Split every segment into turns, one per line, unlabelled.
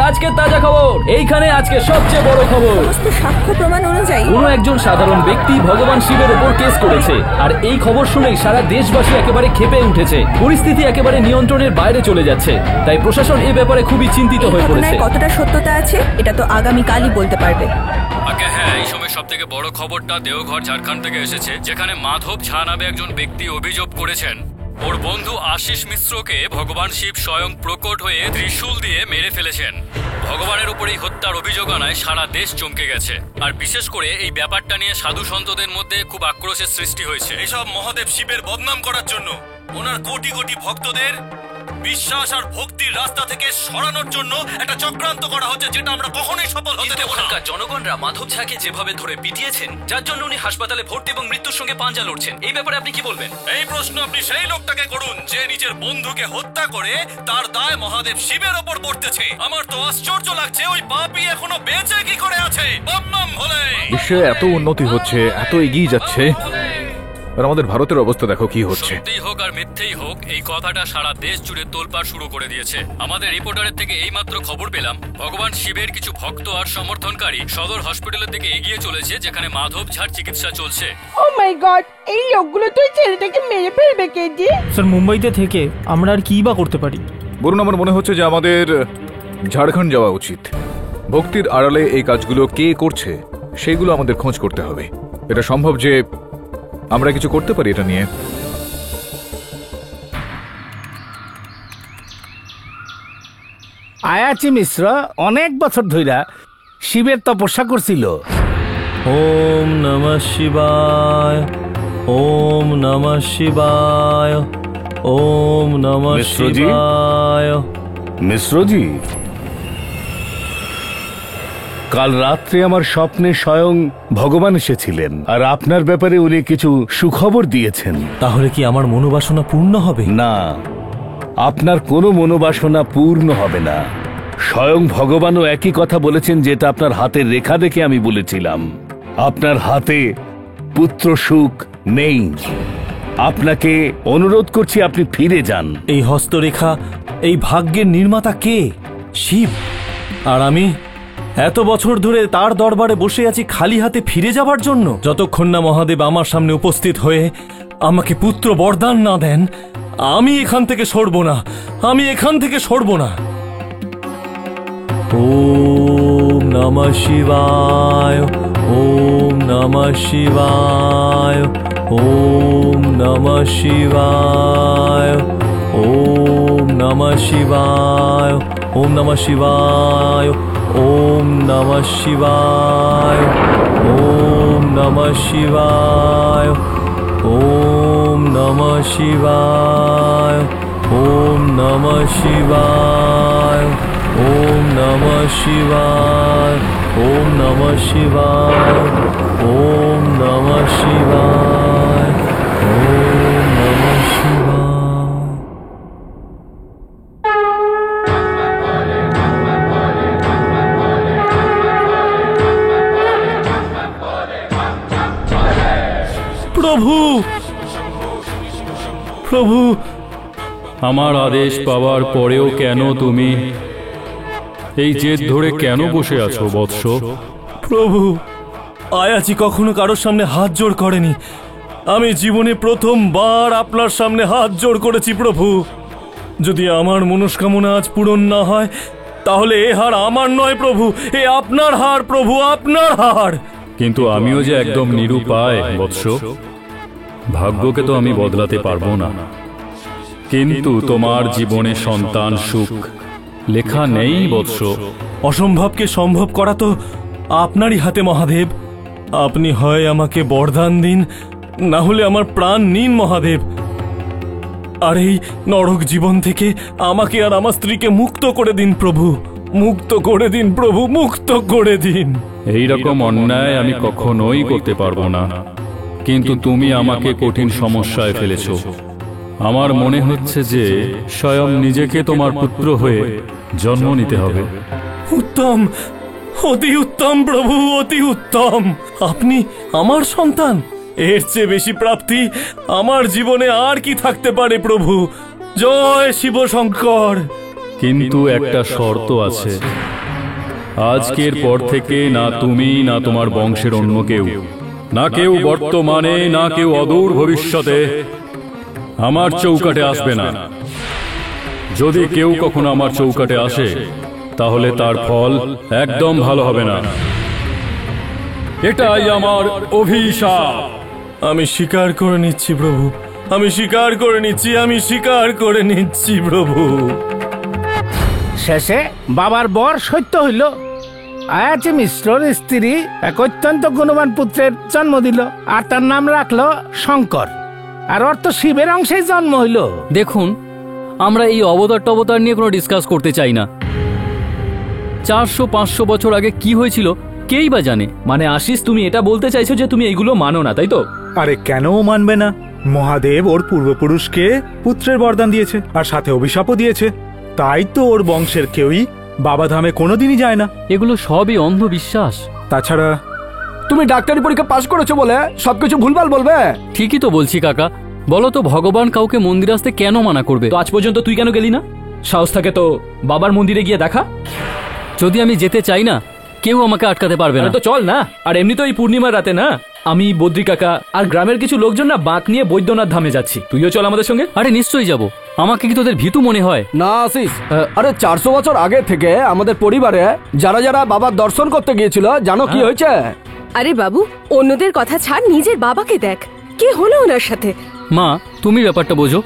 আজকের তাজা খবর এইখানে। আজকে সবচেয়ে বড় খবর,
সাক্ষ্য প্রমাণ অনুযায়ী
কোনো একজন সাধারণ ব্যক্তি ভগবান শিবের উপর কেস করেছে। আর এই খবর শুনেই সারা দেশবাসী একেবারে ক্ষেপে উঠেছে। পরিস্থিতি একেবারে নিয়ন্ত্রণের বাইরে চলে যাচ্ছে। তাই প্রশাসন এ ব্যাপারে খুবই চিন্তিত হয়ে পড়েছে।
কতটা সত্যতা আছে এটা তো আগামীকালই বলতে পারবে।
হ্যাঁ, এই সময় সব থেকে বড় খবরটা দেওঘর ঝাড়খণ্ড থেকে এসেছে, যেখানে মাধব ঝা নামে একজন ব্যক্তি অভিযোগ করেছেন ওর বন্ধু আশিস মিশ্রকে ভগবান শিব স্বয়ং প্রকট হয়ে ত্রিশূল দিয়ে মেরে ফেলেছেন। ভগবানের উপর এই হত্যার অভিযোগ আনায় সারা দেশ চমকে গেছে। আর বিশেষ করে এই ব্যাপারটা নিয়ে সাধু সন্তদের মধ্যে খুব আক্রোশের সৃষ্টি হয়েছে। এসব মহাদেব শিবের বদনাম করার জন্য, ওনার কোটি কোটি ভক্তদের বিশ্বাস আর ভক্তির রাস্তা থেকে সরানোর জন্য একটা চক্রান্ত করা হচ্ছে, যেটা আমরা কখনোই সফল হতে দেব না। জনগণরা মাধব ঝাকে যেভাবে ধরে পিটিয়েছেন, যার জন্য উনি হাসপাতালে ভর্তি এবং মৃত্যুর সঙ্গে পাঞ্জা লড়ছেন, এই ব্যাপারে আপনি কি বলবেন? এই প্রশ্ন আপনি সেই লোকটাকে করুন যে নিজের বন্ধুকে হত্যা করে তার দায় মহাদেব শিবের ওপর পড়তেছে। আমার তো আশ্চর্য লাগছে ওই পাপী এখনো বেঁচে কি করে আছে।
বিশ্বে এত উন্নতি হচ্ছে, এত এগিয়ে যাচ্ছে, আর আমাদের ভারতের অবস্থা দেখো কি হচ্ছে।
সত্যিই হোক আর মিথ্যেই হোক, এই কথাটা সারা দেশ জুড়ে তোলপাড় শুরু করে দিয়েছে। আমাদের রিপোর্টারের থেকে এইমাত্র খবর পেলাম ভগবান শিবের কিছু ভক্ত আর সমর্থনকারী সদর হসপিটালের দিকে এগিয়ে চলেছে, যেখানে মাধব ঝাড় চিকিৎসা চলছে।
ও মাই গড, এই লোকগুলো তো ছেলেটাকে মেরে ফেলবে কেজি।
স্যার, মুম্বাইতে থেকে আমরা আর কি বা করতে পারি
বলুন। আমার মনে হচ্ছে যে আমাদের ঝাড়খণ্ড যাওয়া উচিত। ভক্তির আড়ালে এই কাজগুলো কে করছে সেইগুলো আমাদের খোঁজ করতে হবে। এটা সম্ভব যে আমরা কিছু করতে পারি এটা নিয়ে।
আয়াচি মিশ্র অনেক বছর ধইরা শিবের তপস্যা করছিল।
ওম নমঃ শিবায়, ওম নমঃ শিবায়, ওম নমঃ শিবায়।
মিশ্রজি, কাল রাত্রে আমার স্বপ্নে স্বয়ং ভগবান এসেছিলেন, আর আপনার ব্যাপারে উনি কিছু সুখবর দিয়েছেন।
তাহলে কি আমার মনোবাসনা পূর্ণ হবে?
না, আপনার কোনো মনোবাসনা পূর্ণ হবে না। স্বয়ং ভগবানও একই কথা বলেছেন, যেটা আপনার হাতের রেখা দেখে আমি বলেছিলাম। আপনার হাতে পুত্র সুখ নেই। আপনাকে অনুরোধ করছি আপনি ফিরে যান।
এই হস্তরেখা, এই ভাগ্যের নির্মাতা কে? শিব। আর আমি এত বছর ধরে তার দরবারে বসে আছি খালি হাতে ফিরে যাবার জন্য। যতক্ষণ না মহাদেব আমার সামনে উপস্থিত হয়ে আমাকে পুত্র বরদান না দেন, আমি এখান থেকে সরব না। আমি এখান থেকে সরব না। ওম নমঃ শিবায়, ওম নমঃ শিবায়, ওম নমঃ শিবায়, ওম নমঃ শিবায়, ওম নমঃ শিবায়, ওম নমঃ শিবায়, ওম নমঃ শিবায়, ওম নমঃ শিবায়, ওম নমঃ শিবায়, ওম নমঃ শিবায়, ওম নমঃ শিবায়, ওম নমঃ শিবায়, ওম নমঃ শিবায়। প্রভু, প্রভু,
আমার আদেশ পাওয়ার পরেও কেন তুমি এই জেদ ধরে কেন বসে আছো বৎস?
প্রভু, আয়াচি কখনো কারোর সামনে হাত জোড় করেনি। আমি জীবনে প্রথমবার আপনার সামনে হাত জোড় করেছি প্রভু। যদি আমার মনস্কামনা আজ পূরণ না হয়, তাহলে এ হার আমার নয় প্রভু, এ আপনার হার প্রভু, আপনার হার।
কিন্তু আমিও যে একদম নিরুপায় বৎস। ভাগ্যকে তো আমি বদলাতে পারবো না, কিন্তু তোমার জীবনে সন্তান সুখ লেখা নেই বৎস।
অসম্ভবকে সম্ভব করা তো আপনারই হাতে মহাদেব। আপনি হয় আমাকে বরদান দিন, না হলে আমার প্রাণ নিন মহাদেব। আর এই নরক জীবন থেকে আমাকে আর আমার স্ত্রীকে মুক্ত করে দিন প্রভু, মুক্ত করে দিন প্রভু, মুক্ত করে দিন।
এই রকম অন্যায় আমি কখনোই করতে পারবো না, কিন্তু তুমি আমাকে কঠিন সমস্যায় ফেলেছো। আমার মনে হচ্ছে যে স্বয়ং নিজেকে তোমার পুত্র হয়ে জন্ম নিতে হবে।
উত্তম, অতি উত্তম প্রভু, অতি উত্তম। আপনি আমার সন্তান, এর চেয়ে বেশি প্রাপ্তি আমার জীবনে আর কি থাকতে পারে প্রভু। জয় শিব শঙ্কর,
কিন্তু একটা শর্ত আছে। আজকের পর থেকে না তুমি না তোমার বংশের অন্য কেউ, না কেউ বর্তমানে না কেউ অদূর ভবিষ্যতে আমার চৌকাটে আসবে না। যদি কেউ কখনো আমার চৌকাটে আসে তাহলে তার ফল একদম ভালো হবে না। এটাই আমার অভিশাপ।
আমি স্বীকার করে নিচ্ছি প্রভু, আমি স্বীকার করে নিচ্ছি, আমি স্বীকার করে নিচ্ছি প্রভু।
শেষে বাবার বর সত্য হইল। আয়াচি মিশ্রর স্ত্রী এক অত্যন্ত গুণবান পুত্রের জন্ম দিল, আর তার নাম রাখলো শঙ্কর। আর ওর তো শিবের অংশেই জন্ম হইল।
দেখুন, আমরা এই অবতার টবতার নিয়ে কোনো ডিসকাস করতে চাই না। 400-500 বছর আগে কি হয়েছিল কেই বা জানে।
মানে আশিস, তুমি এটা বলতে চাইছো যে তুমি এইগুলো মানো না, তাই তো?
আরে কেন মানবে না? মহাদেব ওর পূর্বপুরুষকে পুত্রের বরদান দিয়েছে, আর সাথে অভিশাপও দিয়েছে। তাই তো ওর বংশের কেউই বাবাধামে কোনোদিনই যায় না।
এগুলো সবই অন্ধবিশ্বাস।
তাছাড়া
তুমি ডাক্তারি পরীক্ষা পাশ করেছো বলে সবকিছু ভুলভাল বলবে?
ঠিকই তো বলছি কাকা। বলো তো, ভগবান কাউকে মন্দির আসতে কেন মানা করবে?
তো আজ পর্যন্ত তুই কেন গেলি না? সাহস থাকে তো বাবার মন্দিরে গিয়ে দেখা।
যদি আমি যেতে চাই না, কেউ আমাকে আটকাতে পারবে না।
তো চল না। আর এমনি তো এই পূর্ণিমার রাতে না, আমি বদ্রি কাকা আর গ্রামের কিছু লোকজন না বাঁক নিয়ে বৈদ্যনাথ ধামে যাচ্ছি। তুইও চল আমাদের সঙ্গে।
আরে নিশ্চয়ই যাব। আমাকে কি তোদের ভীতু মনে হয়?
না আশিস, আরে 400 বছর আগে থেকে আমাদের পরিবারে যারা যারা বাবার দর্শন করতে গিয়েছিল, জানো কি হয়েছে?
আরে বাবু, অন্যদের কথা ছাড়, নিজের বাবাকে দেখ কি হলো ওনার সাথে।
মা, তুমি ব্যাপারটা বোঝো।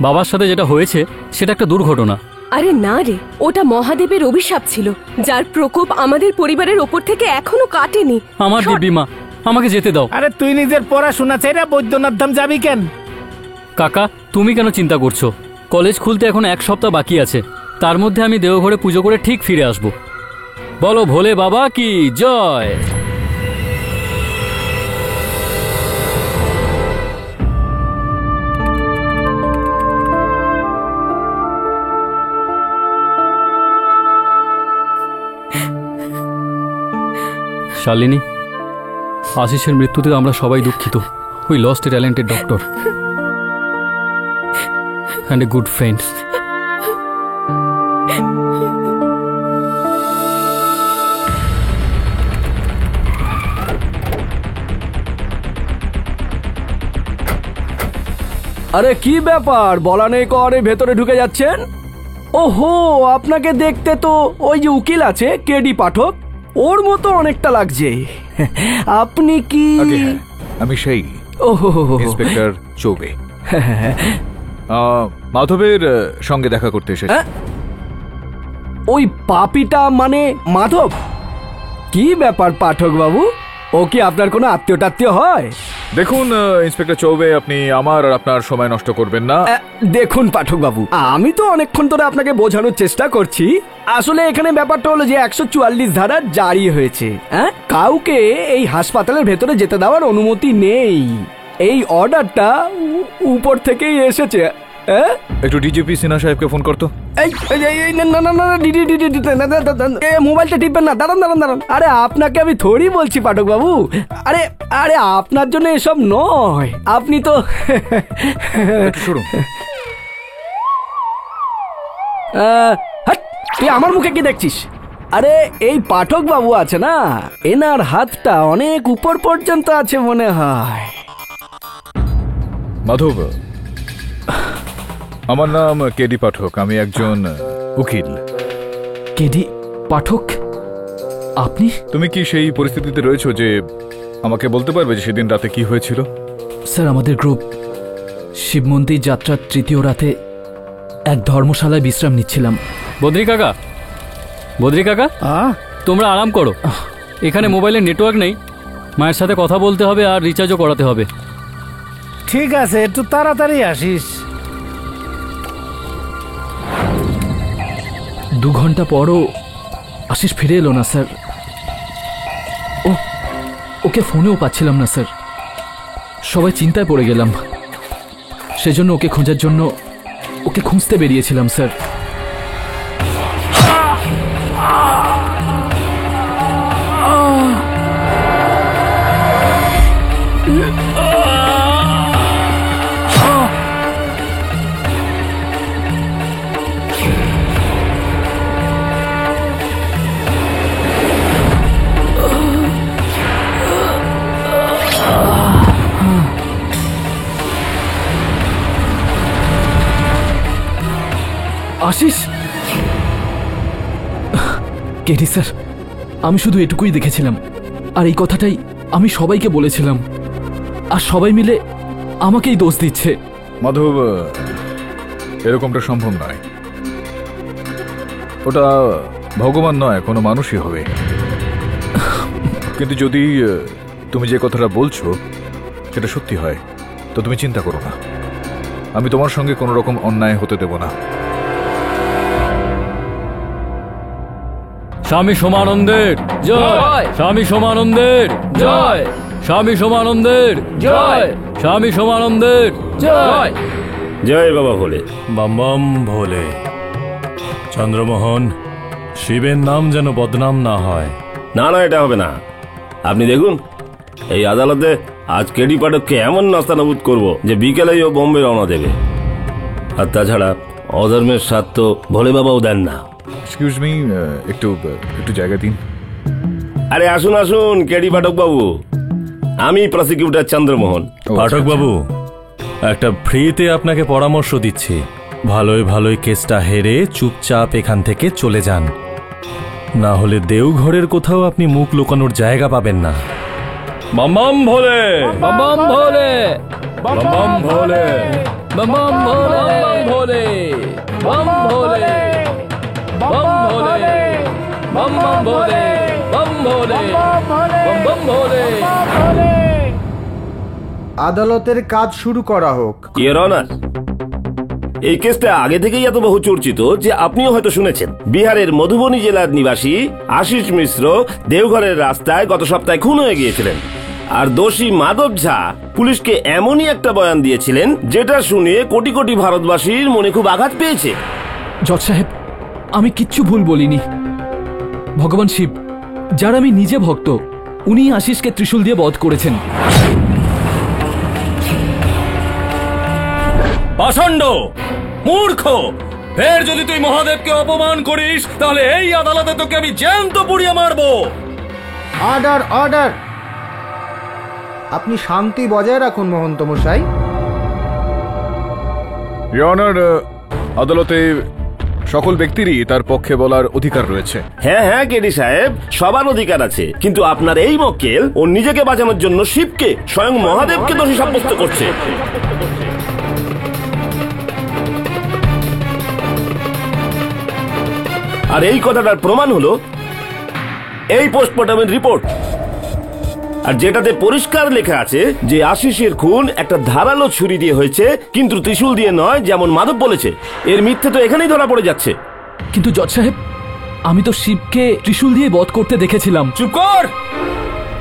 বাবার সাথে যেটা হয়েছে সেটা একটা দুর্ঘটনা।
আরে না রে, ওটা মহাদেবের অভিশাপ ছিল, যার প্রকোপ আমাদের পরিবারের ওপর থেকে এখনো কাটেনি।
আমার দিব্যি মা, আমাকে যেতে দাও।
আরে তুই নিজের পড়াশোনা চাইরা বৈদ্যনাথ ধাম যাবি কেন?
কাকা, তুমি কেন চিন্তা করছো? কলেজ খুলতে এখন 1 সপ্তাহ বাকি আছে। তার মধ্যে আমি দেওঘরে পুজো করে ঠিক ফিরে আসব। বলো ভোলে বাবা কি জয়। শালিনী, আশিসের মৃত্যুতে আমরা সবাই দুঃখিত। We lost a talented doctor and a good friend.
আরে কি ব্যাপার, বলা নেই করে ভেতরে ঢুকে যাচ্ছেন? ওহো, আপনাকে দেখতে তো ওই যে উকিল আছে কেডি পাঠক, ওর মতো অনেকটা লাগছে। আপনি কি?
আমি সেই
ওহো,
ইন্সপেক্টর চৌবে। মাধবের সঙ্গে দেখা করতে এসেছি।
ওই পাপিটা মানে মাধব? কি ব্যাপার পাঠক বাবু, ও কি আপনার কোনো আত্মীয় টাত্মীয় হয়?
দেখুন ইন্সপেক্টর চৌবে, আপনি আমার আর আপনার সময় নষ্ট করবেন না।
দেখুন পাঠক বাবু, আমি তো অনেকক্ষণ ধরে আপনাকে বোঝানোর চেষ্টা করছি। আসলে এখানে ব্যাপারটা হলো যে 144 ধারা জারি হয়েছে। কাউকে এই হাসপাতালের ভেতরে যেতে দেওয়ার অনুমতি নেই। এই অর্ডারটা উপর থেকেই এসেছে।
একটু ডিজিপি সিনহা সাহেবকে ফোন করতো।
মোবাইলটা টিপবেন না, দাঁড়ান দাঁড়ান দাঁড়ান। আরে আপনাকে আমি থোড়ি বলছি পাঠক বাবু। আরে আরে আপনার জন্য এসব নয়, আপনি তো
শুনুন।
তুই আমার মুখে কি দেখছিস? আরে এই পাঠক বাবু আছে না, এনার হাতটা অনেক উপর পর্যন্ত আছে মনে হয়।
মাধব, আমার নাম কেডি পাঠক, আমি একজন উকিল।
কেডি পাঠক? আপনি?
তুমি কি সেই পরিস্থিতিতে রয়েছো যে আমাকে বলতে পারবে যে সেদিন রাতে কি হয়েছিল?
স্যার, আমাদের গ্রুপ শিব মন্দির যাত্রার 3য় রাতে এক ধর্মশালায় বিশ্রাম নিচ্ছিলাম।
বদ্রি কাকা, বদ্রি কাকা, তোমরা আরাম করো। এখানে মোবাইলের নেটওয়ার্ক নেই, মায়ের সাথে কথা বলতে হবে আর রিচার্জও করাতে হবে।
ঠিক আছে, একটু তাড়াতাড়ি আসিস।
2 ঘন্টা পরও আশিস ফিরে এলো না স্যার। ওকে ফোনেও পাচ্ছিলাম না স্যার। সবাই চিন্তায় পড়ে গেলাম। সেজন্য ওকে খোঁজার জন্য ওকে খুঁজতে বেরিয়েছিলাম স্যার। আশিস, কেডি স্যার, আমি শুধু এটুকুই দেখেছিলাম, আর এই কথাটাই আমি সবাইকে বলেছিলাম, আর সবাই মিলে আমাকেই দোষ দিচ্ছে।
মাধব, এরকমটা সম্ভব নয়। ওটা ভগবান নয়, কোনো মানুষই হবে। কিন্তু যদি তুমি যে কথাটা বলছো সেটা সত্যি হয়, তো তুমি চিন্তা করো না, আমি তোমার সঙ্গে কোনো রকম অন্যায় হতে দেব না।
স্বামী সমানন্দের জয়, স্বামী সমানন্দের জয়, স্বামী সমানন্দের জয়, স্বামী সমানন্দের জয়।
জয় বাবা ভোলে। বাম বাম ভোলে। চন্দ্রমোহন, শিবের নাম যেন বদনাম না হয়।
না না, এটা হবে না। আপনি দেখুন, এই আদালতে আজ কেডি পাঠককে এমন নাস্তানাবুদ করব যে বিকেলেই ও বোম্বে রওনা দেবে। আর তাছাড়া অধর্মের স্বাদ তো ভোলে বাবাও দেন না।
এক্সকিউজ মি, একটু জায়গা দিন।
আরে আসুন আসুন কেডি পাঠক বাবু, আমি প্রসিকিউটর চন্দ্রমোহন।
পাঠক বাবু, একটা ফ্রিতে আপনাকে পরামর্শ দিচ্ছি, ভালোই ভালোই কেসটা হেরে চুপচাপ এখান থেকে চলে যান, না হলে দেওঘরের কোথাও আপনি মুখ লুকানোর জায়গা পাবেন না।
বাম বাম ভোলে, বাম বাম ভোলে,
বাম বাম ভোলে,
বাম বাম ভোলে, বাম ভোলে, বাম ভোলে, বাম বাম ভোলে, বাম ভোলে, বাম বাম ভোলে।
আদালতের কাজ শুরু করা হোক।
ইয়োর অনার, এই কেসটা আগে থেকেই এত বহু চর্চিত যে আপনিও হয়তো শুনেছেন। বিহারের মধুবনী জেলার নিবাসী আশিস মিশ্র দেওঘরের রাস্তায় গত সপ্তাহে খুন হয়ে গিয়েছিলেন। আর দোষী মাধব ঝা পুলিশকে এমনই একটা বয়ান দিয়েছিলেন যেটা শুনে কোটি কোটি ভারতবাসীর মনে খুব আঘাত পেয়েছে।
জজ সাহেব, আমি কিচ্ছু ভুল বলিনি। ভগবান শিব, যার আমি নিজে ভক্ত, উনি আশিসকে ত্রিশূল দিয়ে বধ করেছেন।
পাষণ্ড, মূর্খ, ফের যদি তুই মহাদেবকে অপমান করিস তাহলে এই আদালতে তোকে আমি জ্যান্ত পুড়িয়ে মারবো।
Order, order. আপনি শান্তি বজায় রাখুন মহন্ত মশাই।
ইয়োর অনার, আদালতে সকল ব্যক্তিরই তার পক্ষে বলার অধিকার রয়েছে।
হ্যাঁ হ্যাঁ কেডি সাহেব, সবার অধিকার আছে, কিন্তু আপনার এই মক্কেল ও নিজেকে বাঁচানোর জন্য শিবকে, স্বয়ং মহাদেবকে দোষী সাব্যস্ত করছে। আর এই কথাটার প্রমাণ হলো এই পোস্টমর্টমের রিপোর্ট, আর যেটাতে পরিষ্কার লেখা আছে যে আশিসের খুন একটা ধারালো ছুরি দিয়ে হয়েছে, কিন্তু ত্রিশূল দিয়ে নয় যেমন মাধব বলেছে। এর মিথ্যে তো এখানেই ধরা পড়ে যাচ্ছে।
কিন্তু জজ সাহেব, আমি তো শিবকে ত্রিশূল দিয়ে বধ করতে দেখেছিলাম।
চুপ কর,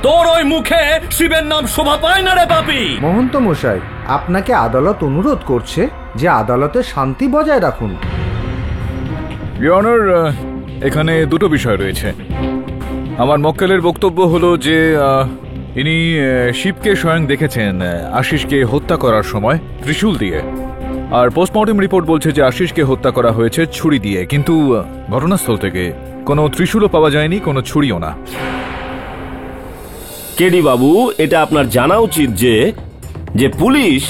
তোর ওই মুখে শিবের নাম শোভা পায় না রে পাপী।
মহন্ত মশাই, আপনাকে আদালত অনুরোধ করছে যে আদালতে শান্তি বজায় রাখুন।
ইয়োর অনার, এখানে দুটো বিষয় রয়েছে। আমার মক্কেলের বক্তব্য হলো যে ইনি শিবকে স্বয়ং দেখেছেন আশিসকে হত্যা করার সময় ত্রিশূল দিয়ে, আর পোস্টমর্টম রিপোর্ট বলছে যে আশিসকে হত্যা করা হয়েছে ছুরি দিয়ে, কিন্তু ঘটনাস্থল থেকে কোনো ত্রিশূলও পাওয়া যায়নি, কোনো ছুরিও না।
কেডি বাবু, এটা আপনার জানা উচিত যে পুলিশ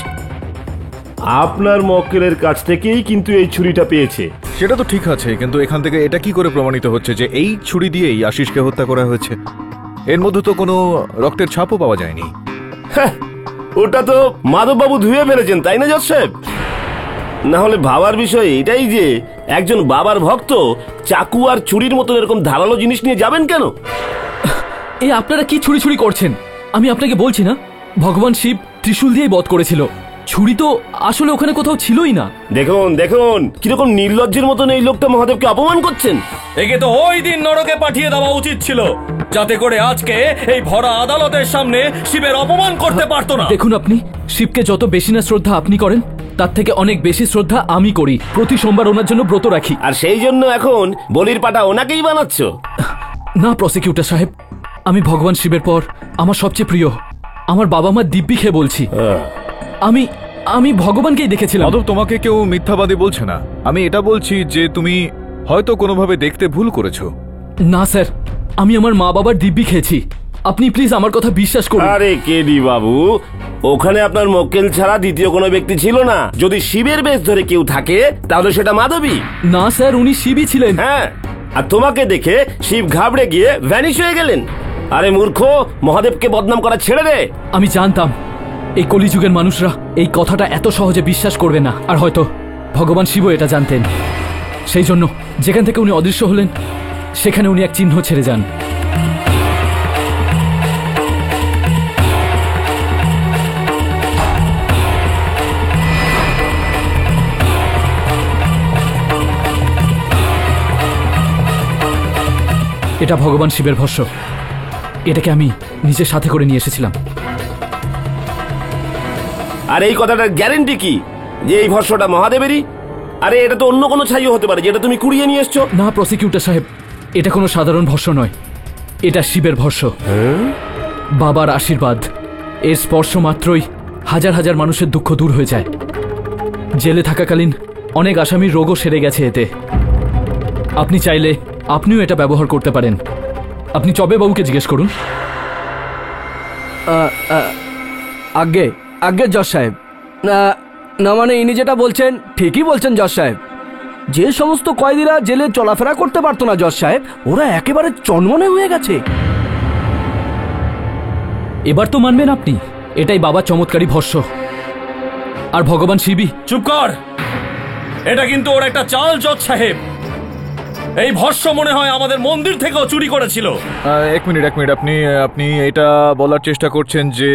আপনার মক্কেলের কাছ থেকেই কিন্তু এই ছুরিটা পেয়েছে।
সেটা তো ঠিক আছে, কিন্তু এখান থেকে এটা কি করে প্রমাণিত হচ্ছে যে এই ছুরি দিয়েই আশিসকে হত্যা করা হয়েছে? এর মধ্যে তো কোনো রক্তের ছাপও পাওয়া যায়নি।
ওটা তো মাধববাবু ধুয়ে ফেলেছেন, তাই না জজ সাহেব? না হলে ভাবার বিষয় এটাই যে একজন বাবার ভক্ত চাকু আর ছুরির মতন এরকম ধারালো জিনিস নিয়ে যাবেন কেন?
এই আপনারা কি ছুরি ছুরি করছেন? আমি আপনাকে বলছি না, ভগবান শিব ত্রিশূল দিয়েই বধ করেছিল, ছুরি তো আসলে ওখানে কোথাও ছিলই না।
দেখুন দেখুন, কিরকম নির্লজ্জের মতন এই লোকটা মহাদেবকে অপমান করছেন।
একে তো ওই দিন নরকে পাঠিয়ে দেওয়া উচিত ছিল, যাতে করে আজকে এই ভরা আদালতের সামনে শিবের অপমান করতে পারতো না।
দেখুন, আপনি শিবকে যত বেশি না শ্রদ্ধা আপনি করেন, তার থেকে অনেক বেশি শ্রদ্ধা আমি করি। প্রতি সোমবার ওনার জন্য ব্রত রাখি।
আর সেই জন্য এখন বলির পাটা ওনাকেই বানাচ্ছ?
না প্রসিকিউটর সাহেব, আমি ভগবান শিবের পর আমার সবচেয়ে প্রিয় আমার বাবা মা দিব্যি খেয়ে বলছি, আমি ভগবানকেই দেখেছিলাম।
মাধব, তোমাকে কেউ মিথ্যাবাদী বলছে না। আমি এটা বলছি যে তুমি হয়তো কোনোভাবে দেখতে ভুল করেছো।
না স্যার, আমি আমার মা বাবার দিব্যি খেয়েছি। আপনি প্লিজ আমার কথা বিশ্বাস করুন।
আরে কেডি বাবু, ওখানে আপনার মক্কেল ছাড়া দ্বিতীয় কোনো ব্যক্তি ছিল না। যদি শিবের বেশ ধরে কেউ থাকে তাহলে সেটা মাধবী।
না স্যার, উনি শিবই ছিলেন।
হ্যাঁ, আর তোমাকে দেখে শিব ঘাবড়ে গিয়ে ভ্যানিশ হয়ে গেলেন। আরে মূর্খ, মহাদেবকে বদনাম করা ছেড়ে দে।
আমি জানতাম এই কলিযুগের মানুষরা এই কথাটা এত সহজে বিশ্বাস করবে না, আর হয়তো ভগবান শিবও এটা জানতেন। সেই জন্য যেখান থেকে উনি অদৃশ্য হলেন সেখানে উনি এক চিহ্ন ছেড়ে যান। এটা ভগবান শিবের ভস্য। এটাকে আমি নিজের সাথে করে নিয়ে এসেছিলাম।
আর এই কথাটার গ্যারেন্টি কি যে এই ভস্যটা মহাদেবেরই? আরে এটা তো অন্য কোনো ছাইও হতে পারে যেটা তুমি কুড়িয়ে নিয়ে এসছো।
না প্রসিকিউটর সাহেব, এটা কোনো সাধারণ ভস্য নয়, এটা শিবের ভস্য। বাবার আশীর্বাদ, এর স্পর্শ মাত্রই হাজার হাজার মানুষের দুঃখ দূর হয়ে যায়। জেলে থাকাকালীন অনেক আসামির রোগও সেরে গেছে এতে। আপনি চাইলে আপনিও এটা ব্যবহার করতে পারেন। আপনি চবে বাবুকে জিজ্ঞেস করুন।
আগে আগে জজ সাহেব, না মানে ইনি যেটা বলছেন ঠিকই বলছেন জজ সাহেব। যে সমস্ত কয়েদিরা জেলে চলাফেরা করতে পারতো না জজ সাহেব, ওরা একেবারে চনমনে হয়ে গেছে।
এবার তো মানবেন আপনি, এটাই বাবার চমৎকারী ভস্য। আর ভগবান শিবই।
চুপ কর, এটা কিন্তু ওর একটা চাল জজ সাহেব। এই ভস্য মনে হয় আমাদের মন্দির থেকেও চুরি করেছিল।
এক মিনিট, আপনি এটা বলার চেষ্টা করছেন যে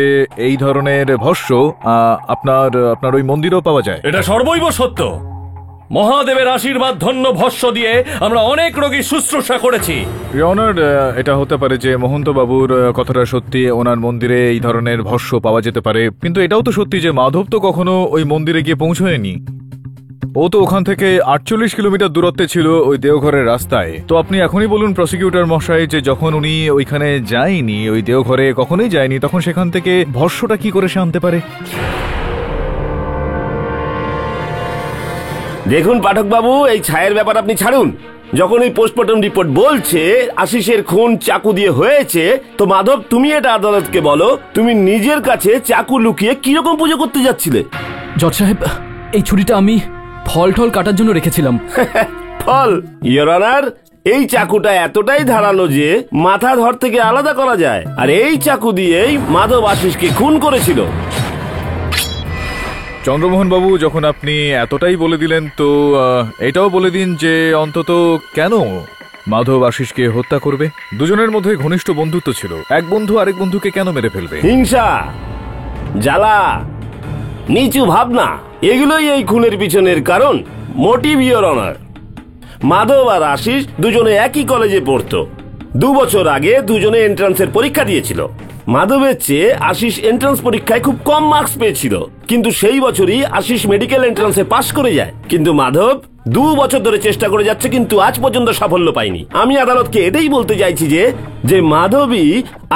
এই ধরনের ভস্য আপনার ওই মন্দিরেও পাওয়া যায়?
এটা সর্বৈব সত্য। মহাদেবের আশীর্বাদ ধন্য ভস্য দিয়ে আমরা অনেক রোগীর শুশ্রূষা করেছি।
অনার, এটা হতে পারে যে মহন্ত বাবুর কথাটা সত্যি, ওনার মন্দিরে এই ধরনের ভস্য পাওয়া যেতে পারে। কিন্তু এটাও তো সত্যি যে মাধব তো কখনো ওই মন্দিরে গিয়ে পৌঁছয়নি। ও তো ওখান থেকে 48 কিলোমিটার দূরত্বে ছিল ওই দেওঘরের রাস্তায়। তো আপনি এখনই বলুন প্রসিকিউটর মশাই যে যখন উনি ওইখানে যায়নি, ওই দেওঘরে কখনোই যায়নি, তখন সেখান থেকে ভস্যটা কি করে সে আনতে পারে?
দেখুন পাঠক বাবু, এই ছায়ের ব্যাপার আপনি ছাড়ুন। যখন এই পোস্টমর্টম রিপোর্ট বলছে আশিসের খুন চাকু দিয়ে হয়েছে, তো মাধব তুমি এটা আদালতকে বলো, তুমি নিজের কাছে চাকু লুকিয়ে কিরকম পুজো করতে যাচ্ছিলে?
জজ সাহেব, এই ছুরিটা আমি ফল টল কাটার জন্য রেখেছিলাম।
ফল? ইয়োর অনার, এই চাকুটা এতটাই ধারালো যে মাথা ধর থেকে আলাদা করা যায়। আর এই চাকু দিয়েই মাধব আশিসকে খুন করেছিল।
চন্দ্রমোহন বাবু, যখন আপনি এতটাই বলে দিলেন তো এটাও বলে দিন যে অন্তত কেন মাধব আশিসকে হত্যা করবে? দুজনের মধ্যে ঘনিষ্ঠ বন্ধুত্ব ছিল, এক বন্ধু আরেক বন্ধুকে কেন মেরে ফেলবে?
হিংসা, জ্বালা, নিচু ভাবনা, এগুলোই এই খুনের পিছনের কারণ, মোটিভ ইয়োর অনার। মাধব আর আশিস দুজনে একই কলেজে পড়তো। 2 বছর আগে দুজনে এন্ট্রান্সের পরীক্ষা দিয়েছিল। মাধবের চেয়ে আশিস এন্ট্রান্স পরীক্ষায় খুব কম মার্কস পেয়েছিল, কিন্তু সেই বছরই আশিস মেডিকেল এন্ট্রান্সে পাশ করে যায়। কিন্তু মাধব 2 বছর ধরে চেষ্টা করে যাচ্ছে, কিন্তু আজ পর্যন্ত সাফল্য পায়নি। আমি আদালতকে এটাই বলতে চাইছি যে মাধবই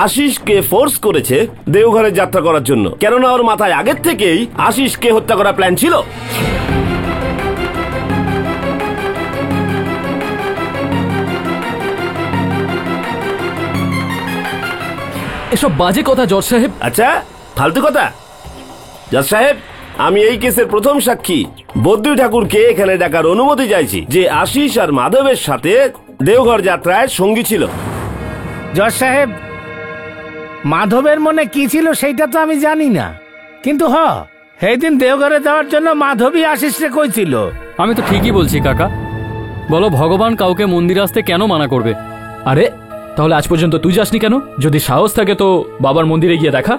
আশিসকে ফোর্স করেছে দেওঘরে যাত্রা করার জন্য, কেননা ওর মাথায় আগের থেকেই আশিসকে হত্যা করার প্ল্যান ছিল।
এসব বাজে কথা জজ সাহেব।
আচ্ছা, ফালতু কথা? জজ সাহেব, আমি এই কেসের প্রথম সাক্ষী বদ্রী ঠাকুরকে এখানে ডাকার অনুমতি চাইছি, যে আশিস আর মাধবের সাথে দেওঘর যাত্রায় সঙ্গী ছিল।
জজ সাহেব, মাধবের মনে কি ছিল সেইটা তো আমি জানি না, কিন্তু সেই দিন দেওঘরে যাওয়ার জন্য মাধবী আশিসকে কইছিল।
আমি তো ঠিকই বলছি কাকা। বলো, ভগবান কাউকে মন্দিরে আসতে কেন মানা করবে?
আরে তাহলে আজ পর্যন্ত তুই যাসনি কেন? যদি সাহস থাকে তো বাবার মন্দিরে গিয়ে দেখা।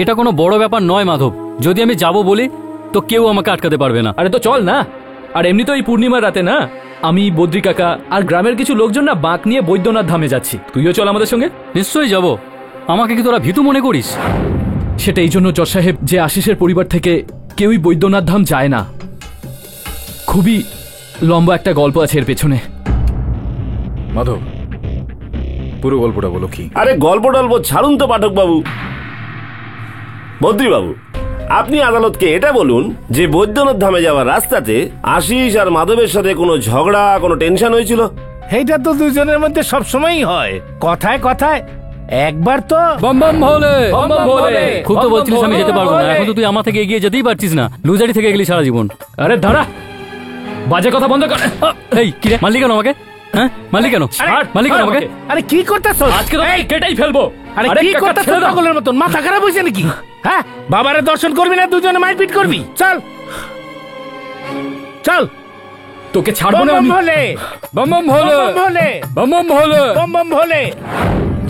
এটা কোনো বড় ব্যাপার নয় মাধব, যদি আমি যাব বলি তো কেউ আমাকে আটকাতে পারবে না।
আরে তো চল না। আর এমনি তো এই পূর্ণিমার রাতে না, আমি বদ্রী কাকা আর গ্রামের কিছু লোকজন না বাঁক নিয়ে বৈদ্যনাথ ধামে যাচ্ছি। তুইও চল আমাদের সঙ্গে।
নিশ্চয়ই যাব। আমাকে কি তোরা ভীতু মনে করিস?
সেটা এই জন্য জজ সাহেব যে আশিসের পরিবার থেকে কেউই বৈদ্যনাথ ধাম যায় না। খুবই লম্বা একটা গল্প আছে এর পেছনে।
মাধব, পুরো গল্পটা বলো কি?
আরে গল্প টল্প ছাড়ুন তো পাঠক বাবু। বদ্রী বাবু, আপনি আদালতকে এটা বলুন যে বৈদ্যনাথ ধামে যাওয়ার রাস্তাতে আশিস আর মাধবের সাথে কোনো ঝগড়া, কোনো টেনশন হয়েছিল?
এইটা তো দুজনের মধ্যে সবসময়ই হয়, কথায় কথায় একবার তো
বম বম ভোলে বম বম ভোলে। খুব তো বলছিস আমি যেতে পারবো না, এখন তো তুই আমার থেকে এগিয়ে যেতেই পারছিস না, লুজারি থেকে গেলি সারা জীবন।
আরে দাঁড়া, বাজে কথা বন্ধ কর।
এই কি রে, মারলি কেন আমাকে? হ্যাঁ মারলি কেন? মারলি কেন আমাকে?
আরে কি করতেছ?
আজকে তো কেটেই ফেলবো।
আরে কি করতেছ পাগলের মতন? মাথা খারাপ হয়েছে নাকি? হ্যাঁ, বাবারে দর্শন করবি না দুজনে মারপিট করবি? চল চল,
তোকে ছাড়বো না আমি।
ভোলে
বম বম ভোলে
ভোলে
বম বম ভোলে
বম বম ভোলে।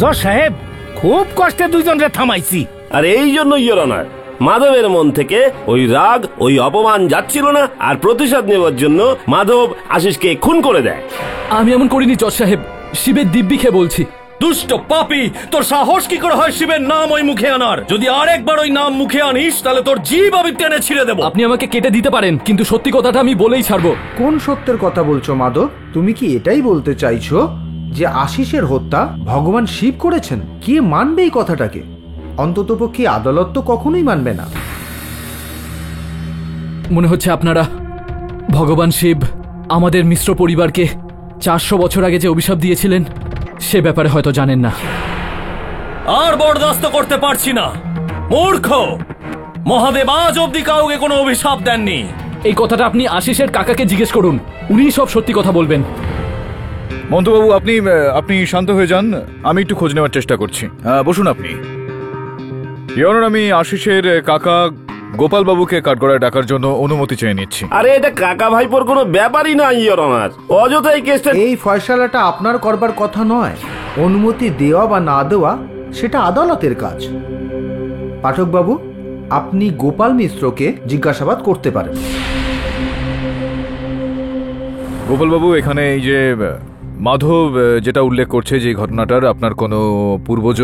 জজ সাহেব, খুব কষ্টে দুজনরে থামাইছি।
আর এই জন্য ইয়োর অনার, মাধবের মন থেকে ওই রাগ, ওই অপমান যাচ্ছিল না, আর প্রতিশোধ নেওয়ার জন্য মাধব আশিসকে খুন করে দেয়।
আমি এমন করিনি জজ সাহেব, শিবের দিব্যি খেয়ে বলছি।
দুষ্ট পাপী, তোর সাহস কি করে হয় শিবের নাম ওই মুখে আনার? যদি আরেকবার ওই নাম মুখে আনিস তাহলে তোর জীব আমি টেনে ছিঁড়ে দেবো।
আপনি আমাকে কেটে দিতে পারেন, কিন্তু সত্যি কথাটা আমি বলেই ছাড়বো।
কোন সত্যের কথা বলছো মাধব? তুমি কি এটাই বলতে চাইছো যে আশিসের হত্যা ভগবান শিব করেছেন? কে মানবে এই কথাটাকে? অন্ততপক্ষে আদালত তো কখনোই মানবে না।
মনে হচ্ছে আপনারা ভগবান শিব আমাদের মিশ্র পরিবারকে 400 বছর আগে যে অভিশাপ দিয়েছিলেন সে ব্যাপারে হয়তো জানেন না।
আর বরদাস্ত করতে পারছি না। মূর্খ, মহাদেব আজ অব্দি কাউকে কোনো অভিশাপ দেননি।
এই কথাটা আপনি আশিসের কাকাকে জিজ্ঞেস করুন, উনি সব সত্যি কথা বলবেন।
মন্তুবাবু, আপনি শান্ত হয়ে যান, আমি একটু খোঁজ নেওয়ার চেষ্টা করছি। বসুন আপনি। ইয়োর অনার, আমি আশিসের কাকা গোপাল বাবুকে কাঠগড়ায় ডাকার জন্য অনুমতি চেয়ে নিচ্ছি।
আরে এটা কাকা ভাইপোর কোনো ব্যাপারই না ইয়োর অনার, অযথা এই কেসটা।
এই ফয়সালাটা আপনার করবার কথা নয়। অনুমতি দেওয়া বা না দেওয়া সেটা আদালতের কাজ। পাঠক বাবু, আপনি গোপাল মিশ্রকে জিজ্ঞাসাবাদ করতে পারেন।
গোপাল বাবু, এখানে এই যে মাধব যেটা উল্লেখ করছে যে ঘটনাটার, আপনার কোনো পূর্বজ,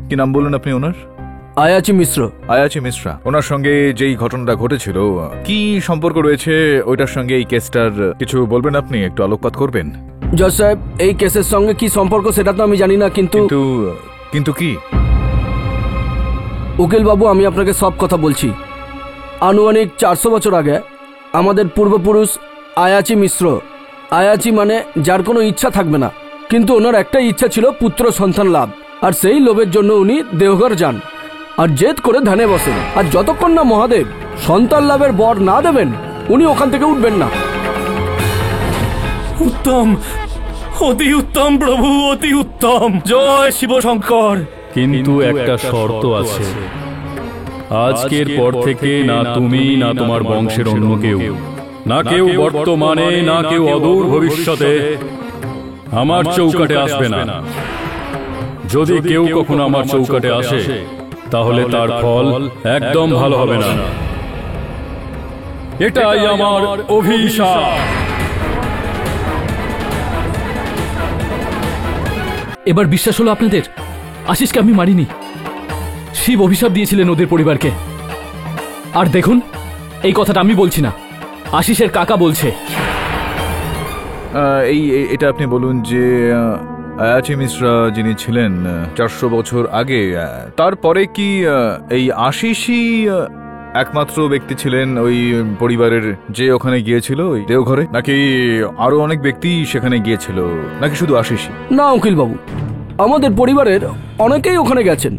কি নাম বললেন আপনি ওনার?
আয়াচি মিশ্র।
আয়াচি মিশ্রা, ওনার সঙ্গে যেই ঘটনাটা ঘটেছিল কি সম্পর্ক রয়েছে ওইটার সঙ্গে এই কেসটার কিছু বলবেন আপনি? একটু আলোকপাত করবেন?
জজ সাহেব, এই কেসের সঙ্গে কি সম্পর্ক সেটা তো আমি জানি না, কিন্তু
কিন্তু কি?
উকিল বাবু, আমি আপনাকে সব কথা বলছি। আনুমানিক 400 বছর আগে আমাদের পূর্বপুরুষ আয়াচি মিশ্র, আয়াচি মানে যার কোনো ইচ্ছা থাকবে না, কিন্তু ওনার একটাই ইচ্ছা ছিল পুত্র সন্তান লাভ, আর সেই লোভের জন্য উনি দেওঘর যান আর জেদ করে ধ্যানে বসেন। আর যতক্ষণ না মহাদেব সন্তান লাভের বর না দেবেন উনি ওখান থেকে উঠবেন না।
উত্তম, অতি উত্তম প্রভু, অতি উত্তম। জয় শিব শঙ্কর।
কিন্তু একটা শর্ত আছে, আজকের পর থেকে না তুমি না তোমার বংশের অন্য কেউ, না কেউ বর্তমানে না কেউ অদূর ভবিষ্যতে আমার চৌকাটে আসবে না। যদি কেউ কখনো আমার চৌকাটে আসে তাহলে তার ফল একদম ভালো হবে না। এটাই আমার অভিশাপ।
এবার বিশ্বাস হলো আপনাদের? আশিসকে আমি মারিনি, শিব অভিশাপ দিয়েছিলেন ওদের পরিবারকে। আর দেখুন, এই কথাটা আমি বলছি না, আশিসের কাকা বলছে।
এটা আপনি বলুন যে আয়াচি মিশ্রা যিনি ছিলেন 400 বছর আগে, তারপরে কি এই আশিসই একমাত্র ব্যক্তি ছিলেন ওই পরিবারের যে ওখানে গিয়েছিল ওই দেওঘরে, নাকি আরো অনেক ব্যক্তি সেখানে গিয়েছিল, নাকি শুধু আশিসই?
না উকিল বাবু, আমাদের পরিবারের অনেকেই ওখানে গেছেন,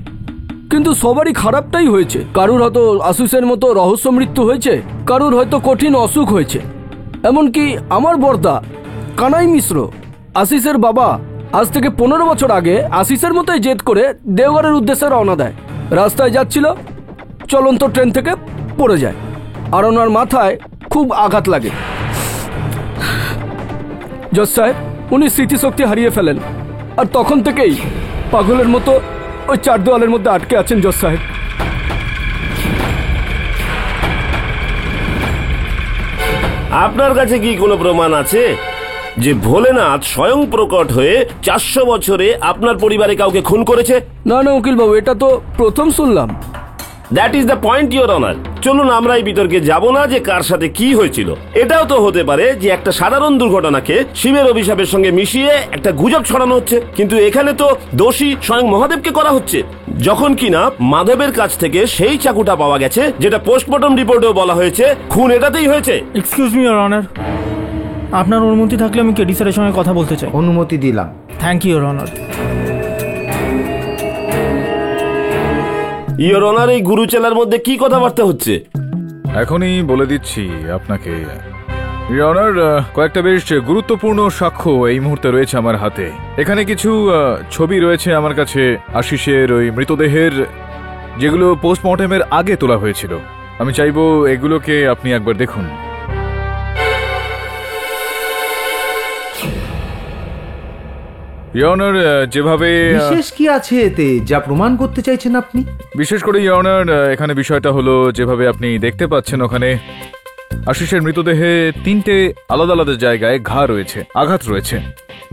কিন্তু সবারই খারাপটাই হয়েছে। কারুর হয়তো আশিসের মতো রহস্য মৃত্যু হয়েছে, কারুর হয়তো কঠিন অসুখ হয়েছে। এমনকি আমার বর্দা কানাই মিশ্র, আশিসের বাবা, আজ থেকে 15 বছর আগে আশিসের মতোই জেদ করে দেওঘরের উদ্দেশ্যে রওনা দেয়। রাস্তায় যাচ্ছিল, চলন্ত ট্রেন থেকে পড়ে যায়, আর ওনার মাথায় খুব আঘাত লাগে। জজ সাহেব, উনি স্মৃতিশক্তি হারিয়ে ফেলেন, আর তখন থেকেই পাগলের মতো ওই 4 দেওয়ালের মধ্যে আটকে আছেন। জজ সাহেব,
আপনার কাছে কি কোনো প্রমাণ আছে যে ভোলেনাথ স্বয়ং প্রকট হয়ে 400 বছরে আপনার পরিবারে কাউকে খুন করেছে?
না না উকিল বাবু, এটা তো প্রথম শুনলাম।
That is the point your honour. চলুন আমরা এই বিতর্কে যাব না যে কার সাথে কি হয়েছিল। এটাও তো হতে পারে যে একটা সাধারণ দুর্ঘটনাকে শিবের অভিশাপের সঙ্গে মিশিয়ে একটা গুজব ছড়ানো হচ্ছে, কিন্তু এখানে তো দোষী স্বয়ং মহাদেবকে করা হচ্ছে, যখন কিনা মাধবের কাছ থেকে সেই চাকুটা পাওয়া গেছে যেটা পোস্টমর্টম রিপোর্টেও বলা হয়েছে খুন এটাতেই হয়েছে।
এক্সকিউজ মি ইওর অনার, আপনার অনুমতি থাকলে আমি কেডি স্যারের সঙ্গে কথা বলতে চাই।
অনুমতি দিলাম।
Thank you your honour.
Your honour, এই গুরু চেলার মধ্যে কি কথাবার্তা হচ্ছে?
এখনই বলে দিচ্ছি আপনাকে। ইওর অনার, কয়েকটা বেশ গুরুত্বপূর্ণ সাক্ষ্য এই মুহূর্তে রয়েছে আমার হাতে। এখানে কিছু ছবি রয়েছে আমার কাছে আশিসের ওই মৃতদেহের, যেগুলো পোস্টমর্টেমের আগে তোলা হয়েছিল। আমি চাইবো এগুলোকে আপনি একবার দেখুন। ইওর অনার, যেভাবে
বিশেষ কি আছে এতে যা প্রমাণ করতে চাইছেন আপনি?
বিশেষ করে ইওর অনার, এখানে বিষয়টা হলো যেভাবে আপনি দেখতে পাচ্ছেন, ওখানে আশিসের মৃতদেহে 3টে আলাদা আলাদা জায়গায় ঘা রয়েছে, আঘাত রয়েছে।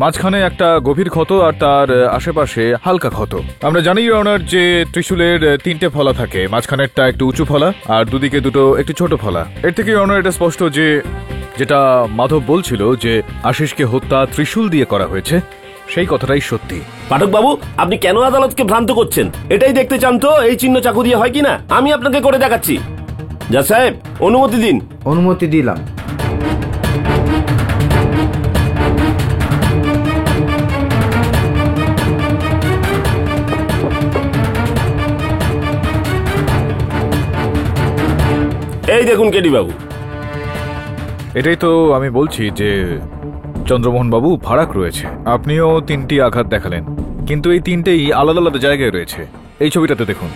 মাঝখানে একটা গভীর ক্ষত আর তার আশেপাশে হালকা ক্ষত। আমরা জানি ইওর অনার যে ত্রিশূলের 3টে ফলা থাকে, মাঝখানেরটা একটু উঁচু ফলা আর দুদিকে দুটো একটু ছোট ফলা। এর থেকে ইওর অনার এটা স্পষ্ট যে যেটা মাধব বলছিল যে আশিসকে হত্যা ত্রিশূল দিয়ে করা হয়েছে, সেই কথাটাই সত্যি।
পাঠক বাবু, আপনি কেন আদালতকে ভ্রান্ত করছেন? এটাই দেখতে চান তো এই চিহ্ন চাকু দিয়ে হয় কিনা? আমি আপনাকে করে দেখাচ্ছি। যা সাহেব, অনুমতি দিন।
অনুমতি দিলাম।
এই দেখুন কেডি বাবু,
এটাই তো আমি বলছি যে চন্দ্রমোহন বাবু ফারাক রয়েছে। আপনিও 3টি আঘাত দেখালেন, কিন্তু এই 3টেই আলাদা আলাদা জায়গায় রয়েছে। এই ছবিটাতে দেখুন,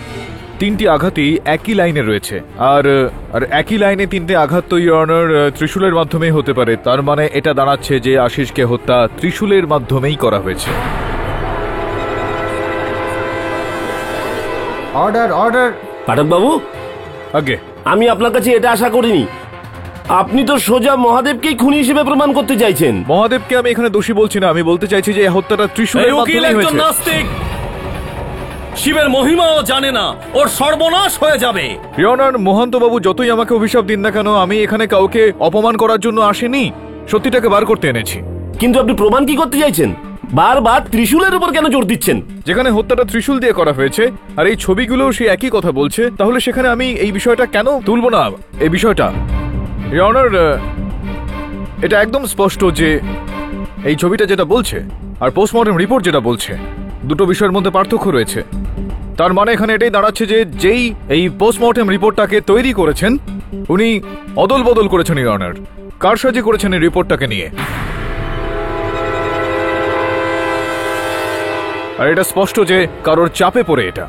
3টি আঘাতই একই লাইনে রয়েছে, আর একই লাইনে 3টে আঘাত তো ইওর অনার ত্রিশূলের মাধ্যমে হতে পারে। তার মানে এটা দাঁড়াচ্ছে যে আশিসকে হত্যা ত্রিশূলের মাধ্যমেই করা হয়েছে।
Order, order.
পাঠক বাবু,
আগে
আমি আপনার কাছে এটা আশা করিনি। আপনি তো সোজা মহাদেবকেই খুনি হিসেবে প্রমাণ করতে চাইছেন।
মহাদেবকে আমি এখানে দোষী বলছি না, আমি বলতে চাইছি যে এই হত্যাটা ত্রিশূলের মাধ্যমেই হয়েছে।
নাস্তিক, শিবের মহিমাও জানে না, ওর সর্বনাশ হয়ে যাবে।
ইওর অনার, মহন্ত বাবু যতই আমাকে অভিশাপ দিন না কেন, আমি এখানে কাউকে অপমান করার জন্য আসিনি, সত্যিটাকে বার করতে এনেছি।
কিন্তু আপনি প্রমাণ কি করতে চাইছেন? বারবার ত্রিশূলের উপর কেন জোর দিচ্ছেন?
যেখানে হত্যাটা ত্রিশূল দিয়ে করা হয়েছে আর এই ছবিগুলো সে একই কথা বলছে, তাহলে সেখানে আমি এই বিষয়টা কেন তুলব না? এই বিষয়টা ইওর অনার, এটা একদম স্পষ্ট যে এই ছবিটা যেটা বলছে আর পোস্টমর্টেম রিপোর্ট যেটা বলছে, দুটো বিষয়ের মধ্যে পার্থক্য রয়েছে। তার মানে এখানে এটাই দাঁড়াচ্ছে যে যেই এই পোস্টমর্টেম রিপোর্টটাকে তৈরি করেছেন, উনি অদল বদল করেছেন ইওর অনার, কারসাজি করেছেন এই রিপোর্টটাকে নিয়ে। আর এটা স্পষ্ট যে কারোর চাপে পড়ে এটা।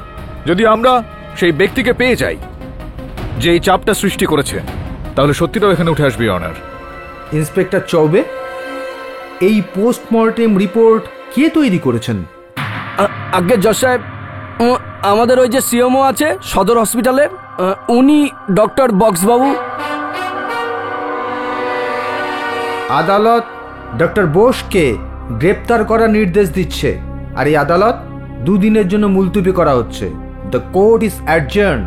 যদি আমরা সেই ব্যক্তিকে পেয়ে যাই যে এই চাপটা সৃষ্টি করেছে, তাহলে সত্যিটাও এখানে উঠে আসবে ইওর অনার।
ইন্সপেক্টর চৌবে, এই পোস্টমর্টেম রিপোর্ট কে তৈরি করেছেন?
আগে জজ সাহেব, আমাদের ওই যে সিএমও আছে সদর হসপিটালের, উনি ডক্টর বক্সবাবু।
আদালত ডক্টর বোসকে গ্রেপ্তার করার নির্দেশ দিচ্ছে, আর এই আদালত 2 দিনের জন্য মুলতুবি করা হচ্ছে। The court is adjourn.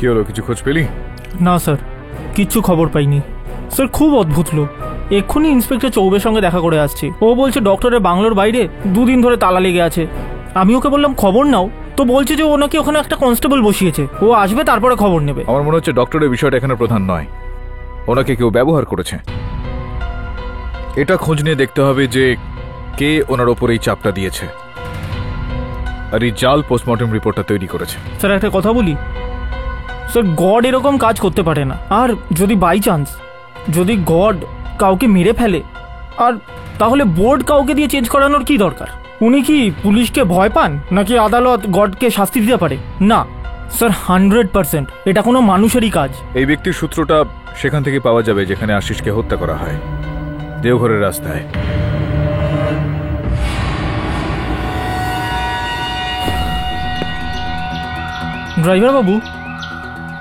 কি হলো, কিছু খোঁজ পেলি?
না স্যার, কিচ্ছু খবর পাইনি স্যার। খুব অদ্ভুত লোক। এক্ষুনি ইন্সপেক্টর চৌবের সঙ্গে দেখা করে আসছি। ও বলছে ডক্টরের বাংলোর বাইরে 2 দিন ধরে তালা লেগে আছে। আমি ওকে বললাম খবর নাও, তো বলছে যে ও নাকি ওখানে একটা কনস্টেবল বসিয়েছে, ও আসবে তারপরে খবর নেবে।
আমার মনে হচ্ছে ডক্টরের বিষয়টা এখানে প্রধান নয়, ওনাকে কেউ ব্যবহার করেছে। এটা খোঁজ নিয়ে দেখতে হবে যে কে ওনার ওপর এই চাপটা দিয়েছে আর এই জাল পোস্টমর্টেম রিপোর্টটা তৈরি করেছে।
স্যার একটা কথা বলি স্যার, গড এরকম কাজ করতে পারে না। আর যদি বাই চান্স যদি গড কাউকে মেরে ফেলে, আর তাহলে বোর্ড কাউকে দিয়ে চেঞ্জ করানোর কি দরকার? উনি কি পুলিশকে ভয় পান, নাকি আদালত গডকে শাস্তি দিতে পারে? না স্যার, 100% এটা কোনো মানুষেরই কাজ।
এই ব্যক্তির সূত্রটা সেখান থেকে পাওয়া যাবে যেখানে আশিসকে হত্যা করা হয়, দেওঘরের রাস্তায়।
ড্রাইভার বাবু,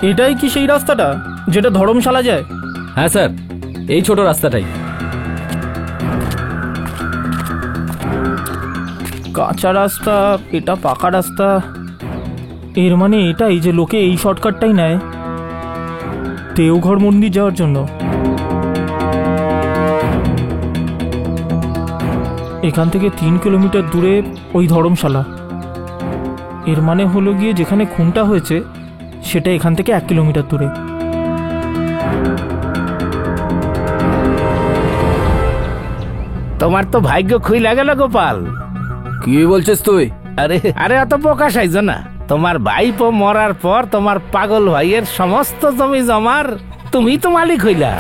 এটাই কি সেই রাস্তাটা যেটা ধর্মশালা যায়?
হ্যাঁ স্যার, এই ছোট রাস্তাটাই।
কাঁচা রাস্তা, এটা পাকা রাস্তা। এর মানে এটাই যে লোকে এই শর্টকাটটাই নেয় দেওঘর মন্দির যাওয়ার জন্য। এখান থেকে 3 কিলোমিটার দূরে ওই ধর্মশালা। এর মানে হলো গিয়ে যেখানে খুনটা হয়েছে সেটা এখান থেকে 1 কিলোমিটার দূরে।
তোমার তো ভাগ্য খুইলা গেল গোপাল।
কি বলছিস তুই?
আরে অত প্রকাশ আইজ না। তোমার ভাইপো মরার পর তোমার পাগল ভাইয়ের সমস্ত জমি জমার তুমি তো মালিক হইলা।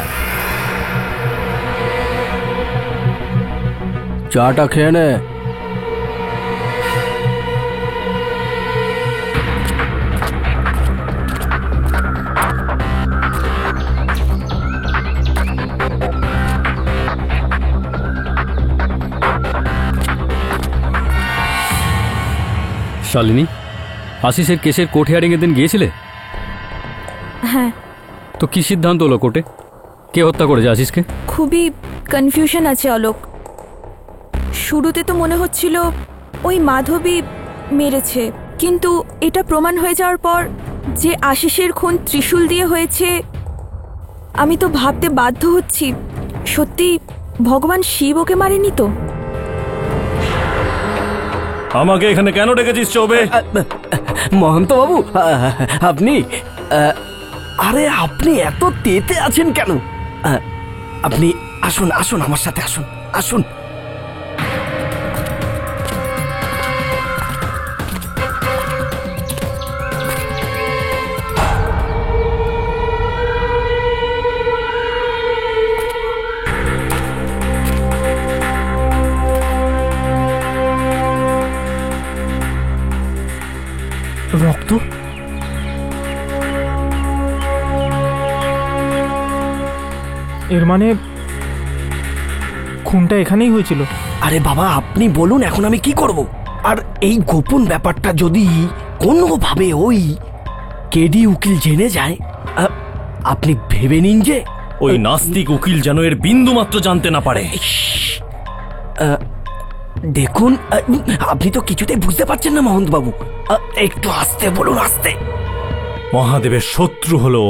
চাটা খেয়ে নে।
শালিনী, আশিসের কেসের কোর্ট হিয়ারিং এর দিন গিয়েছিলে?
হ্যাঁ।
তো কি সিদ্ধান্ত হলো কোর্টে? কে হত্যা করেছে আশিসকে?
খুবই কনফিউশন আছে অলোক। শুরুতে তো মনে হচ্ছিল ওই মাধবী মেরেছে, কিন্তু এটা প্রমাণ হয়ে যাওয়ার পর যে আশিসের খুন ত্রিশূল দিয়ে হয়েছে, আমি তো ভাবতে বাধ্য হচ্ছি সত্যি ভগবান শিব ওকে মারেনি তো।
আমাকে এখানে কেন ডেকেছিস চৌবে?
মহন্ত বাবু, আপনি আরে আপনি এত তেতে আছেন কেন? আপনি আসুন আসুন, আমার সাথে আসুন আসুন।
রক্ত? এর মানে খুনটা এখানেই হয়েছিল?
আরে বাবা, আপনি বলুন এখন আমি কি করব? আর এই গোপন ব্যাপারটা যদি কোনোভাবে ওই কেডি উকিল জেনে যায়, আপনি ভেবে নিন যে
ওই নাস্তিক উকিল যেন এর বিন্দু মাত্র জানতে না পারে।
দেখুন, আপনি তো কিছুতেই বুঝতে পারছেন না মহন্ত বাবু। একটু আস্তে বলুন, আস্তে।
মহাদেবের শত্রু হলো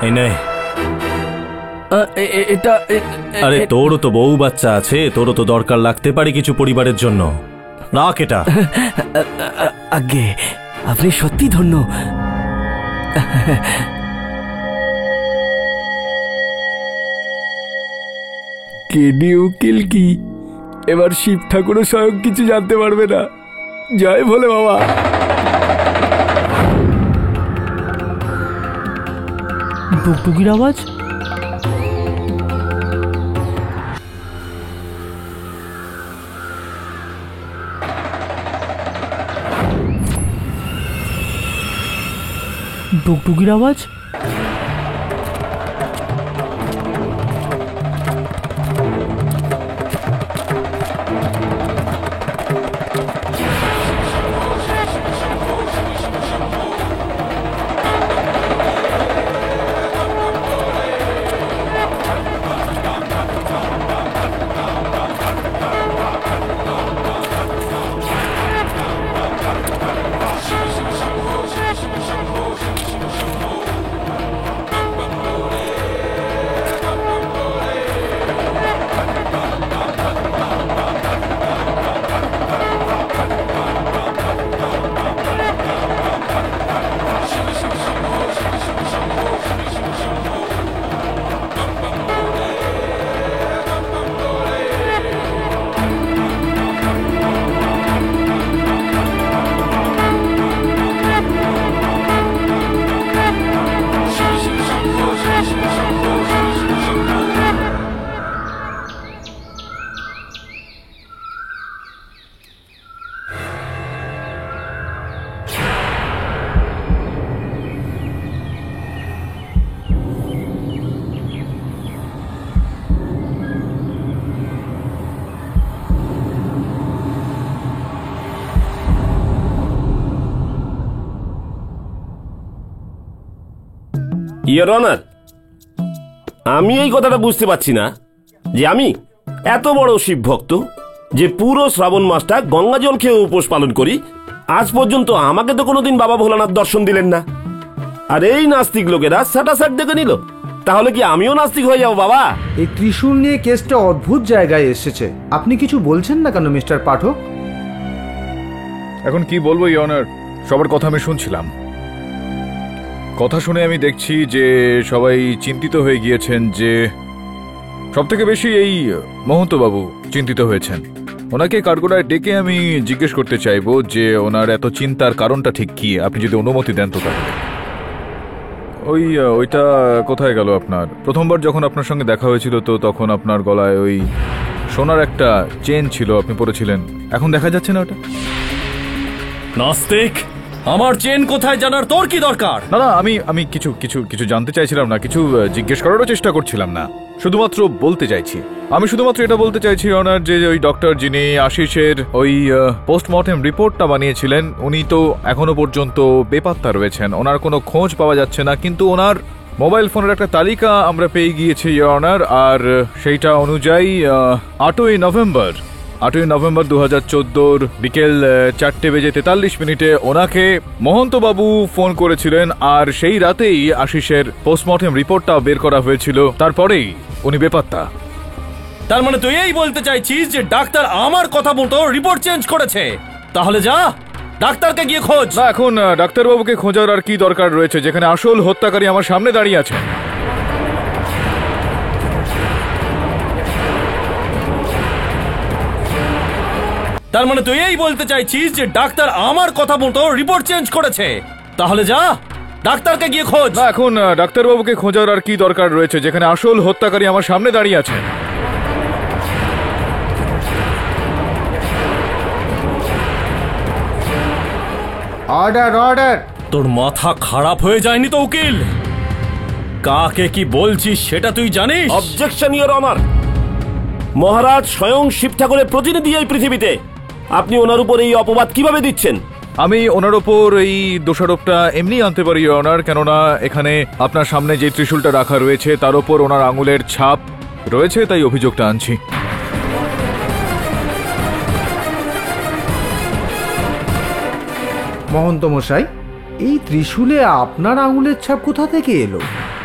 এই নে।
এটা
আরে তোরও তো বউ বাচ্চা আছে, তোরও তো দরকার লাগতে পারে কিছু পরিবারের জন্য। রাখ এটা।
আগে আপনি সত্যি ধন্য। কেডি উকিল কি এবার শিব ঠাকুরও স্বয়ং কিছু জানতে পারবে না? জয় ভোলে বাবা।
টুকটুকির আওয়াজ? টুকটুকির আওয়াজ?
ইয়োর অনার, আমি এই কথাটা বুঝতে পারছি না যে আমি এত বড় শিব ভক্ত যে পুরো শ্রাবণ মাসটা গঙ্গা জল খেয়ে উপোস পালন করি, আজ পর্যন্ত আমাকে তো কোনোদিন বাবা ভোলানাথ দর্শন দিলেন না। আর এই নাস্তিক লোকেরা সাটাসাট দেখে নিল, তাহলে কি আমিও নাস্তিক হয়ে যাবো বাবা?
এই ত্রিশূল নিয়ে কেসটা অদ্ভুত জায়গায় এসেছে। আপনি কিছু বলছেন না কেন মিস্টার পাঠক?
এখন কি বলবো ইয়োর অনার, সবার কথা আমি শুনছিলাম। কথা শুনে আমি দেখছি যে সবাই চিন্তিত হয়ে গিয়েছেন যে সব থেকে বেশি এই মহন্ত বাবু চিন্তিত হয়েছেন। ওনাকে কাঠগোড়ায় ডেকে আমি জিজ্ঞেস করতে চাইবো যে ওনার এত চিন্তার কারণটা ঠিক কি, আপনি যদি অনুমতি দেন তো। তাহলে ওইটা কোথায় গেল আপনার? প্রথমবার যখন আপনার সঙ্গে দেখা হয়েছিল তো তখন আপনার গলায় ওই সোনার একটা চেন ছিল, আপনি পরেছিলেন, এখন দেখা যাচ্ছে না ওটা?
নাস্তিক, আমার চেন কোথায় জানার তোর কি দরকার?
না না, আমি কিছু জানতে চাইছিলাম না, কিছু জিজ্ঞেস করারও চেষ্টা করছিলাম না, শুধুমাত্র বলতে চাইছি। আমি শুধুমাত্র এটা বলতে চাইছি ওনার যে ওই ডক্টর যিনি আশিসের ওই পোস্টমর্টেম রিপোর্টটা বানিয়েছিলেন, উনি তো এখনো পর্যন্ত বেপাত্তা রয়েছেন, ওনার কোনো খোঁজ পাওয়া যাচ্ছে না। কিন্তু ওনার মোবাইল ফোনের একটা তালিকা আমরা পেয়ে গিয়েছি অনার, আর সেইটা অনুযায়ী 8ই নভেম্বর 2014 বিকেল 4:43 ওনাকে মহন্তবাবু ফোন করেছিলেন, আর সেই রাতেই আশিসের পোস্টমর্টেম রিপোর্টটা বের করা হয়েছিল, তারপরেই উনি বেপাত্তা।
তার মানে তুই এই বলতে চাইছিস যে ডাক্তার আমার কথা মতো রিপোর্ট চেঞ্জ করেছে? তাহলে যা, ডাক্তারকে গিয়ে খোঁজ।
না, এখন ডাক্তারবাবুকে খোঁজার আর কি দরকার রয়েছে, যেখানে আসল হত্যাকারী আমার সামনে দাঁড়িয়ে আছে।
তার মানে তুই এই বলতে চাইছিস যে ডাক্তার আমার কথা মতো রিপোর্ট চেঞ্জ করেছে? তাহলে যা, ডাক্তারকে গিয়ে খোঁজ।
না, এখন ডাক্তারবাবুকে খোঁজার আর কি দরকার রয়েছে, যেখানে আসল হত্যাকারী আমার সামনে দাঁড়িয়ে আছে।
Order order.
তোর মাথা খারাপ হয়ে যায়নি তো উকিল? কাকে কি বলছিস সেটা তুই জানিস?
Objection your honour. মহারাজ স্বয়ং শিব ঠাকুরের প্রতিনিধি এই পৃথিবীতে, আপনি ওনার উপর এই অপবাদ কিভাবে দিচ্ছেন?
আমি ওনার ওপর এই দোষারোপটা এমনি আনতে পারি অনার, কেননা এখানে আপনার সামনে যে ত্রিশূলটা রাখা রয়েছে তার ওপর ওনার আঙুলের ছাপ রয়েছে, তাই অভিযোগটা আনছি।
মহন্ত মশাই, এই ত্রিশূলে আপনার আঙুলের ছাপ কোথা থেকে এলো?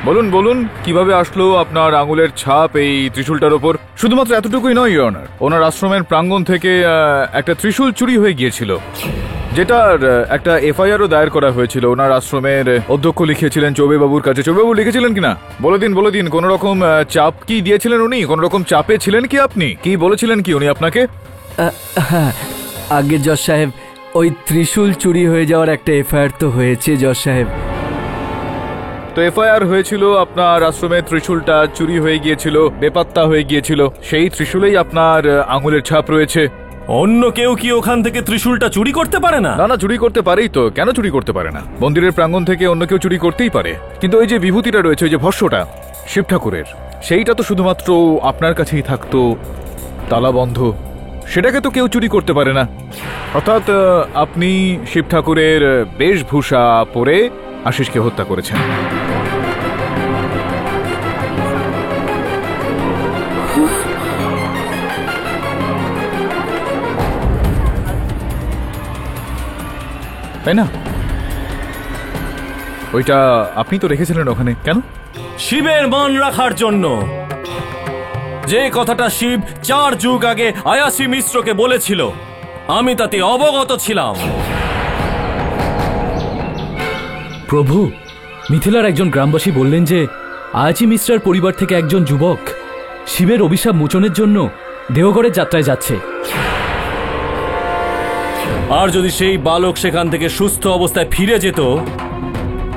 বলুন বলুন, কিভাবে আসলো আপনার আঙুলের ছাপ এই ত্রিশূলটার ওপর? শুধুমাত্র এতটুকুই নয় অনার, ওনার আশ্রমের প্রাঙ্গণ থেকে একটা ত্রিশূল চুরি হয়ে গিয়েছিল, যেটার একটা এফআইআরও দায়ের করা হয়েছিল। ওনার আশ্রমের অধ্যক্ষ লিখেছিলেন চৌবেবাবুর কাছে। চৌবেবাবু লিখেছিলেন কিনা বলে দিন, কোন রকম চাপ কি দিয়েছিলেন উনি? কোন রকম চাপে ছিলেন কি আপনি? কি বলেছিলেন কি উনি আপনাকে?
হ্যাঁ, আগে জজ সাহেব, ওই ত্রিশূল চুরি হয়ে যাওয়ার একটা এফআইআর তো হয়েছে জজ সাহেব।
তো এফআইআর হয়েছিল আপনার আশ্রমের ত্রিশূলটা চুরি হয়ে গিয়েছিল, বেপাত্তা হয়ে গিয়েছিল, সেই ত্রিশূলেই আপনার আঙুলের ছাপ রয়েছে।
অন্য কেউ কি ওখান থেকে ত্রিশূলটা চুরি করতে পারে না?
না, চুরি করতে পারেই তো, কেন চুরি করতে পারে না? মন্দিরের প্রাঙ্গণ থেকে অন্য কেউ চুরি করতেই পারে, কিন্তু ওই যে বিভূতিটা রয়েছে, ওই যে ভস্যটা শিব ঠাকুরের, সেইটা তো শুধুমাত্র আপনার কাছেই থাকতো, তালাবন্ধ, সেটাকে তো কেউ চুরি করতে পারে না। অর্থাৎ আপনি শিব ঠাকুরের বেশভূষা পরে আশিসকে হত্যা করেছেন। তাই না? ওইটা আপনি তো রেখেছিলেন ওখানে, কেন?
শিবের মান রাখার জন্য। যে কথাটা শিব 4 যুগ আগে আয়াসি মিশ্রকে বলেছিল, আমি তাতে অবগত ছিলাম।
প্রভু, মিথিলার একজন গ্রামবাসী বললেন যে আয়াচি মিশ্রার পরিবার থেকে একজন যুবক শিবের অভিশাপ মোচনের জন্য দেওঘরের যাত্রায় যাচ্ছে।
আর যদি সেই বালক সেখান থেকে সুস্থ অবস্থায় ফিরে যেত,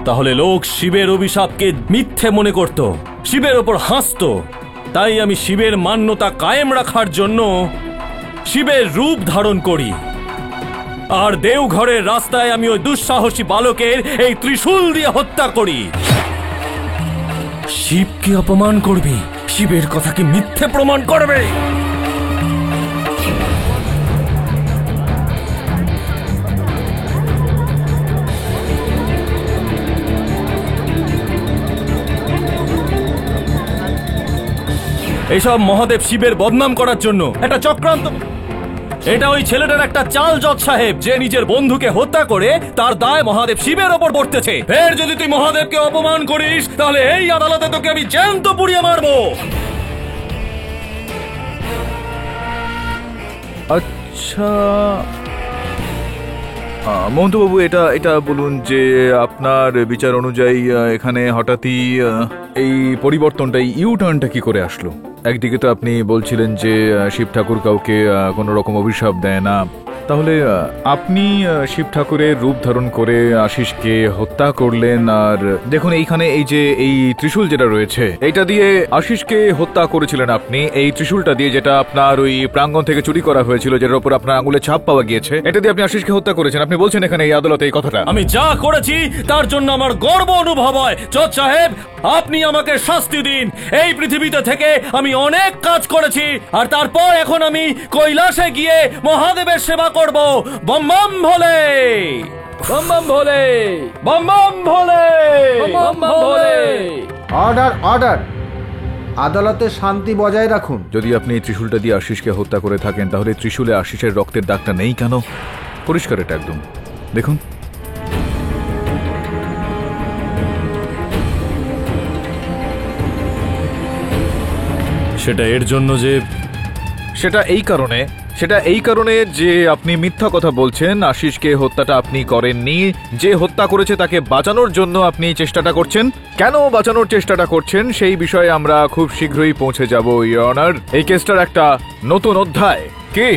তাহলে লোক শিবের অভিশাপকে মিথ্যে মনে করত, শিবের ওপর হাসত। তাই আমি শিবের মান্যতা কায়েম রাখার জন্য শিবের রূপ ধারণ করি, আর দেওঘরের রাস্তায় আমি ওই দুঃসাহসী বালকের এই ত্রিশূল দিয়ে হত্যা করি। শিবকে অপমান করবি, শিবের কথাকে মিথ্যে প্রমাণ করবে। এইসব মহাদেব শিবের বদনাম করার জন্য একটা চক্রান্ত। এটা ওই ছেলেটার একটা চাল জজ সাহেব, যে নিজের বন্ধুকে হত্যা করে তার দায় মহাদেব শিবের ওপর পড়তেছে। ফের যদি তুই মহাদেবকে অপমান করিস, তাহলে এই আদালতে তোকে আমি জ্যান্ত পুড়িয়ে মারবো।
আচ্ছা মহন্তবাবু, এটা বলুন যে আপনার বিচার অনুযায়ী এখানে হঠাৎই এই পরিবর্তনটা, ইউ টার্নটা কি করে আসলো? একদিকে তো আপনি বলছিলেন যে শিব ঠাকুর কাউকে কোনো রকম অভিশাপ দেয় না, তাহলে আপনি শিব ঠাকুরের রূপ ধারণ করে আশিসকে হত্যা করলেন। আর দেখুন এইখানে এই যে এই ত্রিশূল যেটা রয়েছে, এইটা দিয়ে আশিসকে হত্যা করেছিলেন আপনি। এই ত্রিশূলটা দিয়ে, যেটা আপনার ওই প্রাঙ্গণ থেকে চুরি করা হয়েছিল, যেটার উপর আপনার আঙুলে ছাপ পাওয়া গিয়েছে, এটা দিয়ে আপনি আশিসকে হত্যা করেছেন। আপনি বলছেন এখানে এই আদালতে এই কথাটা।
আমি যা করেছি তার জন্য আমার গর্ব অনুভব হয়। জজ সাহেব, আপনি আমাকে শাস্তি দিন। এই পৃথিবীতে থেকে আমি অনেক কাজ করেছি, আর তারপর এখন আমি কৈলাসে গিয়ে মহাদেবের সেবা করব। বম বম ভোলে,
বম বম ভোলে,
বম বম ভোলে,
বম বম ভোলে।
Order, order! আদালতে শান্তি বজায় রাখুন।
যদি আপনি এই ত্রিশূলটা দিয়ে আশিসকে হত্যা করে থাকেন, তাহলে ত্রিশূলে আশিসের রক্তের দাগটা নেই কেন? পরিষ্কার এটা একদম, দেখুন।
সেটা এর জন্য যে
সেটা এই কারণে যে আপনি মিথ্যা কথা বলছেন। আশিসকে হত্যাটা আপনি করেননি। যে হত্যা করেছে তাকে বাঁচানোর জন্য আপনি চেষ্টাটা করছেন। কেন বাঁচানোর চেষ্টাটা করছেন সেই বিষয়ে আমরা খুব শীঘ্রই পৌঁছে যাব, ইওর অনার। এই কেসটার একটা নতুন অধ্যায় কি